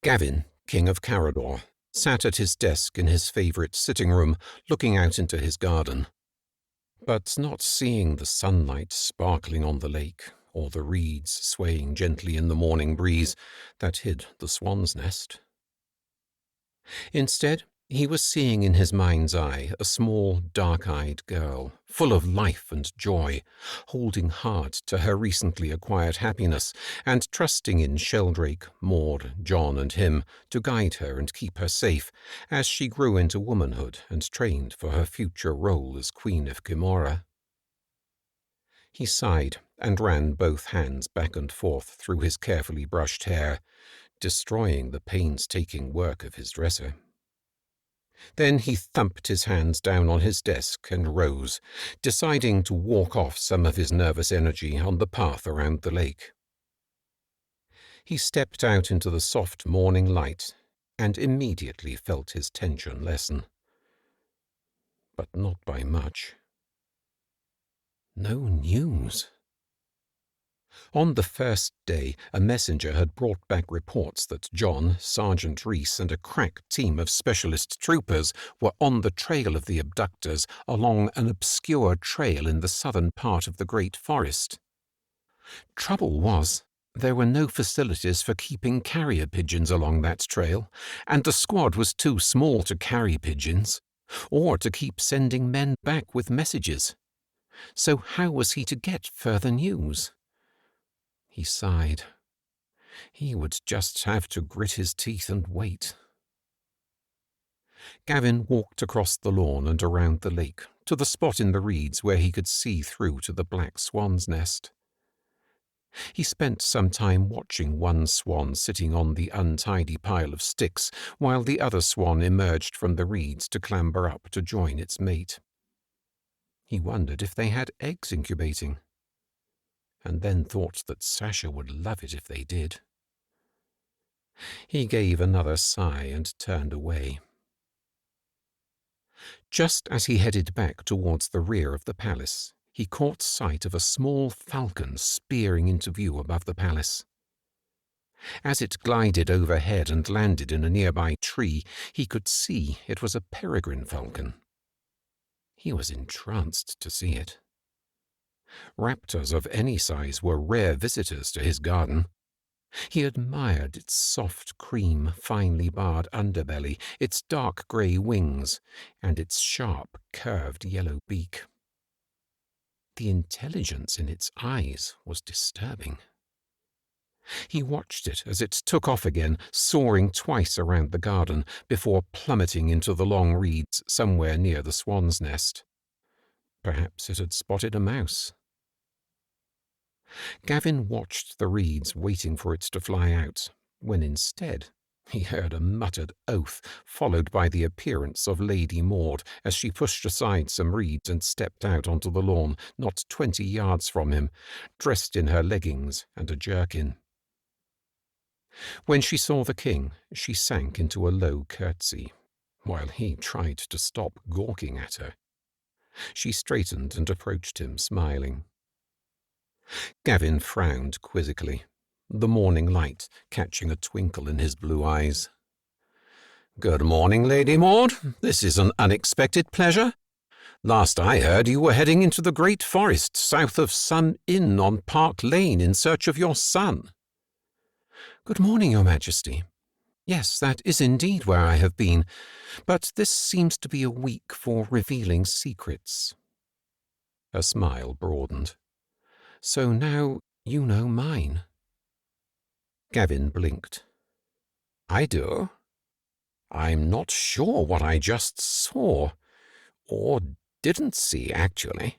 Gavin, King of Carrador, sat at his desk in his favourite sitting room, looking out into his garden. But not seeing the sunlight sparkling on the lake, or the reeds swaying gently in the morning breeze that hid the swan's nest. Instead, he was seeing in his mind's eye a small, dark-eyed girl, full of life and joy, holding hard to her recently acquired happiness and trusting in Sheldrake, Maud, John, and him to guide her and keep her safe as she grew into womanhood and trained for her future role as Queen of Kimora. He sighed and ran both hands back and forth through his carefully brushed hair, destroying the painstaking work of his dresser. Then he thumped his hands down on his desk and rose, deciding to walk off some of his nervous energy on the path around the lake. He stepped out into the soft morning light and immediately felt his tension lessen. But not by much. No news. On the first day, a messenger had brought back reports that John, Sergeant Reese, and a crack team of specialist troopers were on the trail of the abductors along an obscure trail in the southern part of the Great Forest. Trouble was, there were no facilities for keeping carrier pigeons along that trail, and the squad was too small to carry pigeons, or to keep sending men back with messages. So how was he to get further news? He sighed. He would just have to grit his teeth and wait. Gavin walked across the lawn and around the lake, to the spot in the reeds where he could see through to the black swan's nest. He spent some time watching one swan sitting on the untidy pile of sticks, while the other swan emerged from the reeds to clamber up to join its mate. He wondered if they had eggs incubating, and then thought that Sasha would love it if they did. He gave another sigh and turned away. Just as he headed back towards the rear of the palace, he caught sight of a small falcon spearing into view above the palace. As it glided overhead and landed in a nearby tree, he could see it was a peregrine falcon. He was entranced to see it. Raptors of any size were rare visitors to his garden. He admired its soft cream, finely barred underbelly, its dark grey wings, and its sharp, curved yellow beak. The intelligence in its eyes was disturbing. He watched it as it took off again, soaring twice around the garden before plummeting into the long reeds somewhere near the swan's nest. Perhaps it had spotted a mouse. Gavin watched the reeds waiting for it to fly out, when instead he heard a muttered oath, followed by the appearance of Lady Maud as she pushed aside some reeds and stepped out onto the lawn not 20 yards from him, dressed in her leggings and a jerkin. When she saw the king, she sank into a low curtsy, while he tried to stop gawking at her. She straightened and approached him, smiling. Gavin frowned quizzically, the morning light catching a twinkle in his blue eyes. "Good morning, Lady Maud. This is an unexpected pleasure. Last I heard, you were heading into the Great Forest south of Sun Inn on Park Lane in search of your son." "Good morning, Your Majesty. Yes, that is indeed where I have been, but this seems to be a week for revealing secrets." Her smile broadened. "So now you know mine." Gavin blinked. "I do? I'm not sure what I just saw, or didn't see, actually."